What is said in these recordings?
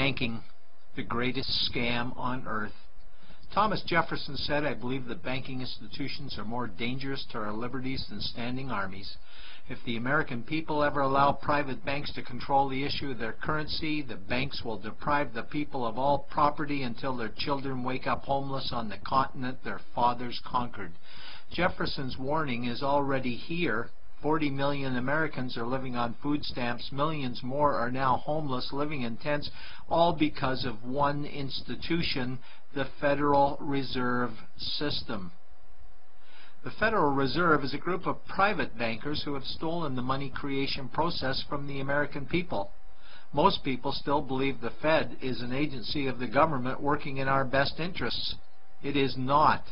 banking the greatest scam on earth? Thomas Jefferson said, "I believe that banking institutions are more dangerous to our liberties than standing armies. If the American people ever allow private banks to control the issue of their currency, the banks will deprive the people of all property until their children wake up homeless on the continent their fathers conquered." Jefferson's warning is already here. 40 million Americans are living on food stamps. Millions more are now homeless, living in tents, all because of one institution, the Federal Reserve System. The Federal Reserve is a group of private bankers who have stolen the money creation process from the American people. Most people still believe the Fed is an agency of the government working in our best interests. It is not.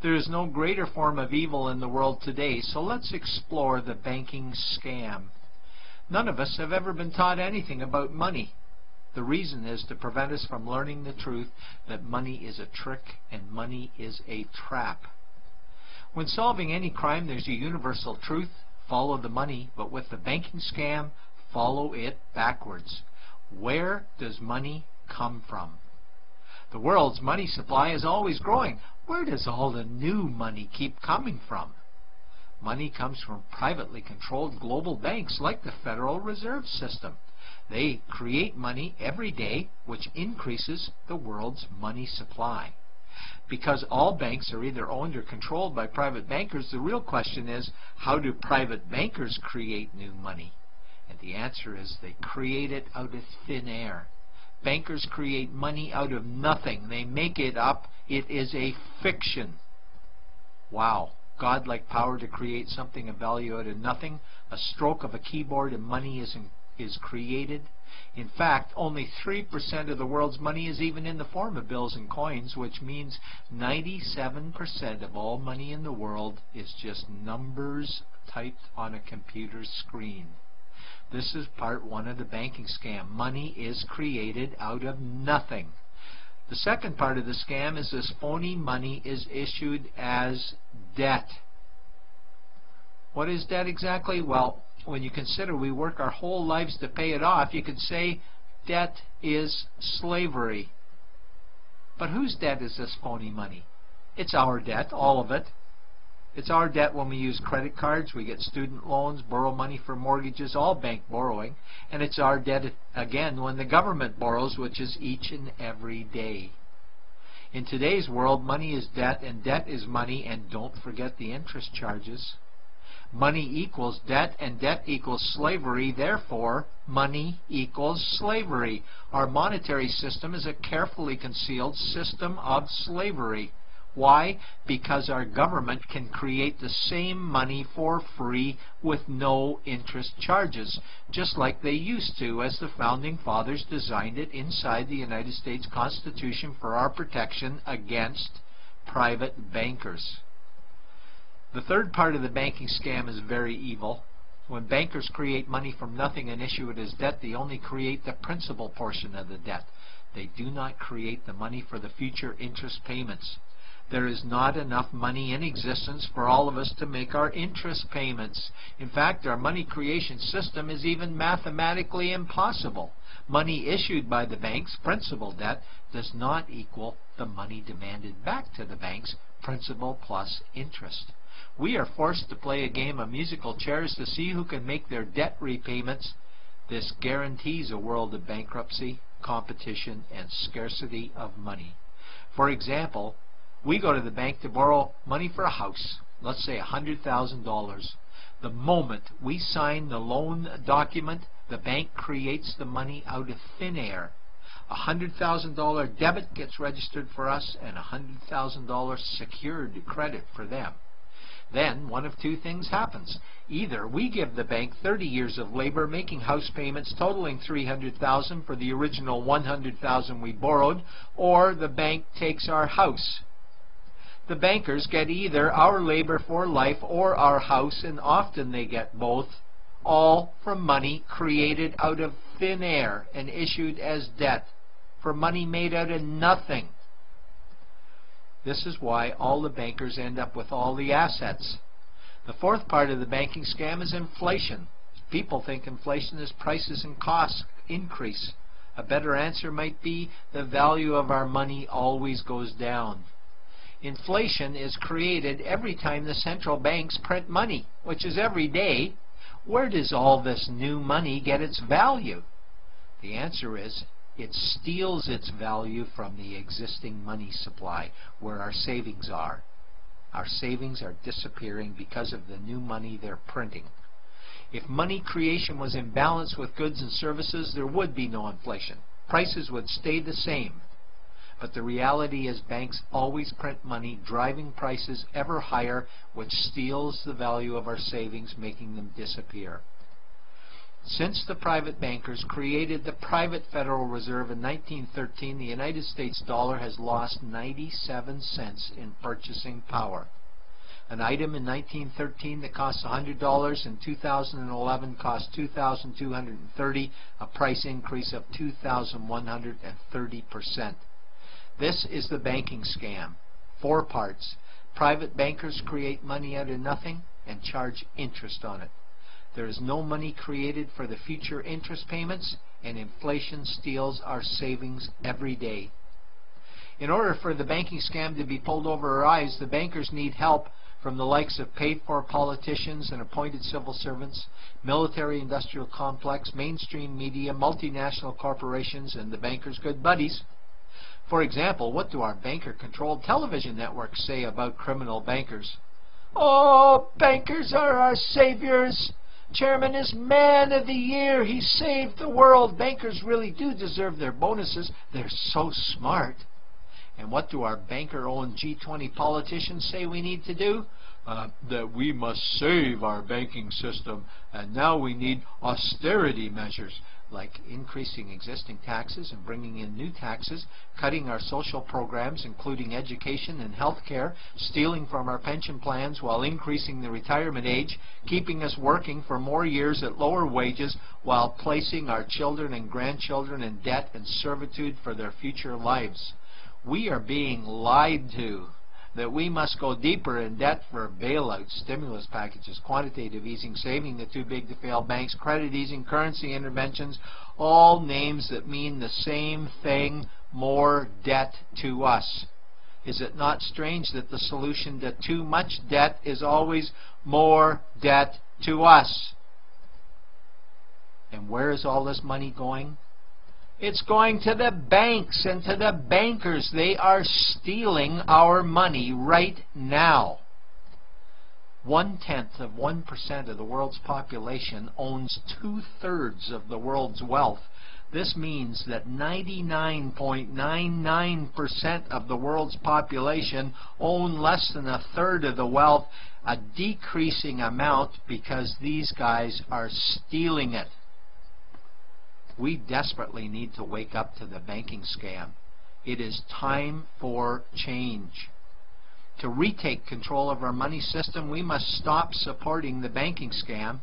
There is no greater form of evil in the world today, so let's explore the banking scam. None of us have ever been taught anything about money. The reason is to prevent us from learning the truth that money is a trick and money is a trap. When solving any crime, there's a universal truth: follow the money. But with the banking scam, follow it backwards. Where does money come from? The world's money supply is always growing. Where does all the new money keep coming from? Money comes from privately controlled global banks like the Federal Reserve System. They create money every day, which increases the world's money supply. Because all banks are either owned or controlled by private bankers, the real question is, how do private bankers create new money? And the answer is they create it out of thin air. Bankers create money out of nothing. They make it up. It is a fiction. Wow. God-like power to create something of value out of nothing. A stroke of a keyboard and money is created. In fact, only 3% of the world's money is even in the form of bills and coins, which means 97% of all money in the world is just numbers typed on a computer screen. This is part one of the banking scam. Money is created out of nothing. The second part of the scam is this phony money is issued as debt. What is debt exactly? Well, when you consider we work our whole lives to pay it off, you could say debt is slavery. But whose debt is this phony money? It's our debt, all of it. It's our debt when we use credit cards, we get student loans, borrow money for mortgages, all bank borrowing. And it's our debt again when the government borrows, which is each and every day. In today's world, money is debt and debt is money, and don't forget the interest charges. Money equals debt and debt equals slavery, therefore money equals slavery. Our monetary system is a carefully concealed system of slavery. Why? Because our government can create the same money for free with no interest charges, just like they used to, as the Founding Fathers designed it inside the United States Constitution for our protection against private bankers. The third part of the banking scam is very evil. When bankers create money from nothing and issue it as debt, they only create the principal portion of the debt. They do not create the money for the future interest payments. There is not enough money in existence for all of us to make our interest payments. In fact, our money creation system is even mathematically impossible. Money issued by the banks, principal debt, does not equal the money demanded back to the banks, principal plus interest. We are forced to play a game of musical chairs to see who can make their debt repayments. This guarantees a world of bankruptcy, competition, and scarcity of money. For example, we go to the bank to borrow money for a house, let's say $100,000. The moment we sign the loan document, the bank creates the money out of thin air. A $100,000 debit gets registered for us and a $100,000 secured credit for them. Then one of two things happens. Either we give the bank 30 years of labor making house payments totaling $300,000 for the original $100,000 we borrowed, or the bank takes our house. The bankers get either our labor for life or our house, and often they get both, all from money created out of thin air and issued as debt, for money made out of nothing. This is why all the bankers end up with all the assets. The fourth part of the banking scam is inflation. People think inflation is prices and costs increase. A better answer might be the value of our money always goes down. Inflation is created every time the central banks print money, which is every day. Where does all this new money get its value? The answer is it steals its value from the existing money supply, where our savings are. Our savings are disappearing because of the new money they're printing. If money creation was in balance with goods and services, there would be no inflation. Prices would stay the same. But the reality is banks always print money, driving prices ever higher, which steals the value of our savings, making them disappear. Since the private bankers created the private Federal Reserve in 1913, the United States dollar has lost 97 cents in purchasing power. An item in 1913 that cost $100 in 2011 cost $2,230, a price increase of 2,130%. This is the banking scam. 4 parts. Private bankers create money out of nothing and charge interest on it. There is no money created for the future interest payments, and inflation steals our savings every day. In order for the banking scam to be pulled over our eyes, the bankers need help from the likes of paid-for politicians and appointed civil servants, military-industrial complex, mainstream media, multinational corporations, and the bankers' good buddies. For example, what do our banker-controlled television networks say about criminal bankers? "Oh, bankers are our saviors. Chairman is Man of the Year. He saved the world. Bankers really do deserve their bonuses. They're so smart." And what do our banker-owned G20 politicians say we need to do? That we must save our banking system, and now we need austerity measures, like increasing existing taxes and bringing in new taxes, cutting our social programs, including education and health care, stealing from our pension plans while increasing the retirement age, keeping us working for more years at lower wages while placing our children and grandchildren in debt and servitude for their future lives. We are being lied to that we must go deeper in debt for bailouts, stimulus packages, quantitative easing, saving the too big to fail banks, credit easing, currency interventions, all names that mean the same thing: more debt to us. Is it not strange that the solution to too much debt is always more debt to us? And where is all this money going? It's going to the banks and to the bankers. They are stealing our money right now. 0.1% of the world's population owns 2/3 of the world's wealth. This means that 99.99% of the world's population own less than 1/3 of the wealth, a decreasing amount because these guys are stealing it. We desperately need to wake up to the banking scam. It is time for change. To retake control of our money system, we must stop supporting the banking scam.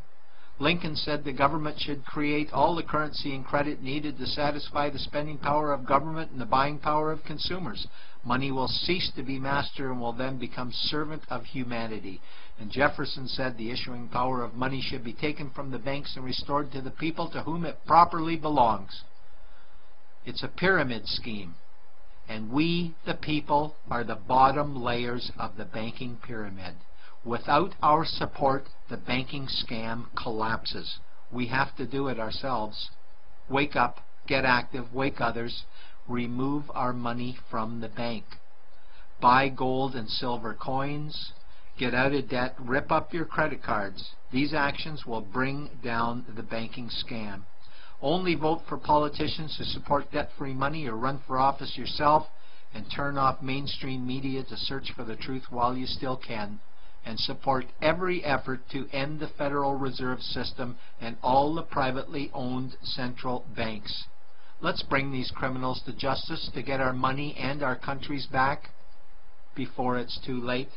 Lincoln said the government should create all the currency and credit needed to satisfy the spending power of government and the buying power of consumers. Money will cease to be master and will then become servant of humanity. And Jefferson said the issuing power of money should be taken from the banks and restored to the people to whom it properly belongs. It's a pyramid scheme, and we, the people, are the bottom layers of the banking pyramid. Without our support, the banking scam collapses. We have to do it ourselves. Wake up, get active, wake others, remove our money from the bank. Buy gold and silver coins, get out of debt, rip up your credit cards. These actions will bring down the banking scam. Only vote for politicians who support debt-free money, or run for office yourself, and turn off mainstream media to search for the truth while you still can. And support every effort to end the Federal Reserve System and all the privately owned central banks. Let's bring these criminals to justice to get our money and our countries back before it's too late.